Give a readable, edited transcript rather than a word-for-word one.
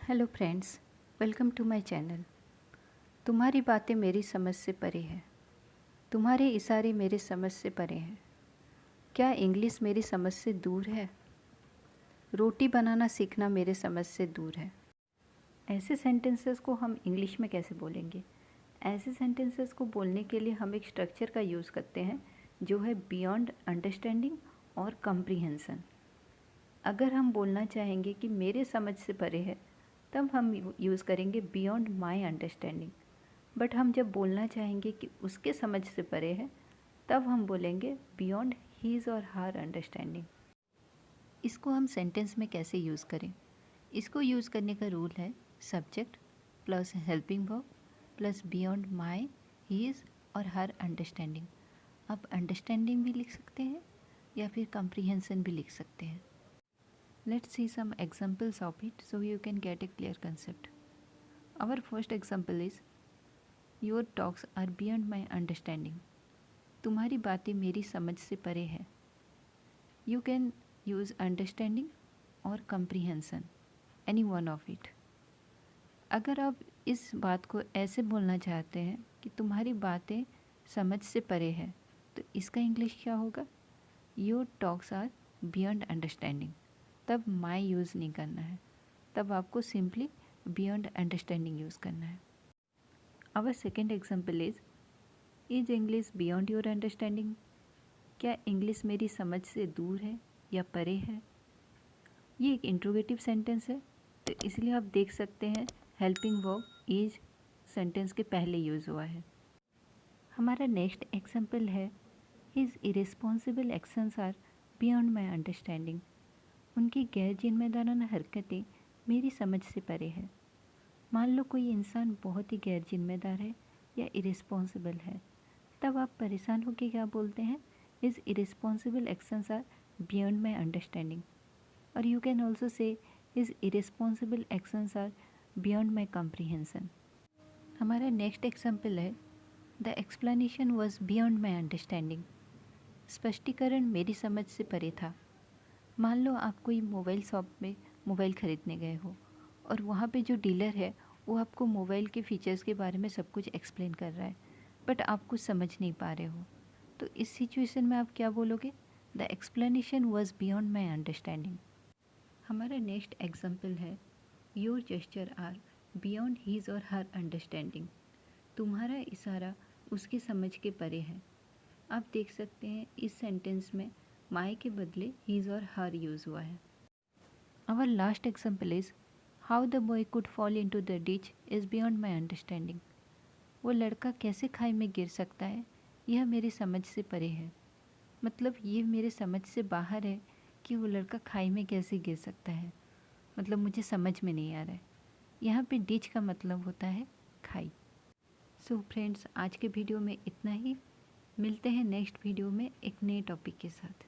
Hello friends, welcome to my channel. तुम्हारी बातें मेरी समझ से परे हैं, तुम्हारे इशारे मेरे समझ से परे हैं। क्या इंग्लिश मेरी समझ से दूर है? रोटी बनाना सीखना मेरे समझ से दूर है। ऐसे सेंटेंसेस को हम इंग्लिश में कैसे बोलेंगे? ऐसे सेंटेंसेस को बोलने के लिए हम एक स्ट्रक्चर का यूज़ करते हैं जो है बियॉन्ड अंडरस्टैंडिंग और कम्प्रीहेंसन। अगर हम बोलना चाहेंगे कि मेरे समझ से परे है, तब हम यूज़ करेंगे बियॉन्ड माई अंडरस्टैंडिंग। बट हम जब बोलना चाहेंगे कि उसके समझ से परे है, तब हम बोलेंगे बियॉन्ड हीज़ और हर अंडरस्टैंडिंग। इसको हम सेंटेंस में कैसे यूज़ करें? इसको यूज़ करने का रूल है subject plus helping verb plus beyond my his और हर अंडरस्टैंडिंग। आप अंडरस्टैंडिंग भी लिख सकते हैं या फिर कम्प्रीहेंसन भी लिख सकते हैं। Let's see some examples of it so you can get a clear concept. Our first example is Your talks are beyond my understanding. तुम्हारी बातें मेरी समझ से परे है। You can use understanding और comprehension, any one of it. अगर आप इस बात को ऐसे बोलना चाहते हैं कि तुम्हारी बातें समझ से परे है, तो इसका इंग्लिश क्या होगा? Your talks are beyond understanding. तब माई यूज़ नहीं करना है, तब आपको सिंपली बियॉन्ड अंडरस्टैंडिंग यूज़ करना है। Our second example is English beyond your understanding. क्या इंग्लिश मेरी समझ से दूर है या परे है? ये एक इंट्रोगेटिव सेंटेंस है, तो इसलिए आप देख सकते हैं हेल्पिंग वर्ब इज सेंटेंस के पहले यूज़ हुआ है। हमारा नेक्स्ट एग्जाम्पल है his irresponsible actions are beyond my understanding. उनकी गैर जिम्मेदाराना हरकतें मेरी समझ से परे है। मान लो कोई इंसान बहुत ही गैर जिम्मेदार है या इरेस्पॉन्सिबल है, तब आप परेशान होकर क्या बोलते हैं? His irresponsible actions are beyond my understanding. और you can also say his irresponsible actions are beyond my comprehension. हमारा नेक्स्ट एग्जाम्पल है the explanation was beyond my understanding. स्पष्टीकरण मेरी समझ से परे था। मान लो आप कोई मोबाइल शॉप में मोबाइल ख़रीदने गए हो और वहाँ पे जो डीलर है वो आपको मोबाइल के फ़ीचर्स के बारे में सब कुछ एक्सप्लेन कर रहा है, बट आप कुछ समझ नहीं पा रहे हो। तो इस सिचुएशन में आप क्या बोलोगे? The explanation was beyond my understanding. हमारा नेक्स्ट एग्जाम्पल है your gesture are beyond his और हर अंडरस्टैंडिंग। तुम्हारा इशारा उसकी समझ के परे है। आप देख सकते हैं इस सेंटेंस में माई के बदले हीज़ और हर यूज़ हुआ है। Our last example is how the boy could fall into the ditch is beyond my understanding. वो लड़का कैसे खाई में गिर सकता है, यह मेरी समझ से परे है। मतलब ये मेरे समझ से बाहर है कि वो लड़का खाई में कैसे गिर सकता है, मतलब मुझे समझ में नहीं आ रहा है। यहाँ पे डिच का मतलब होता है खाई। सो फ्रेंड्स, आज के वीडियो में इतना ही। मिलते हैं नेक्स्ट वीडियो में एक नए टॉपिक के साथ।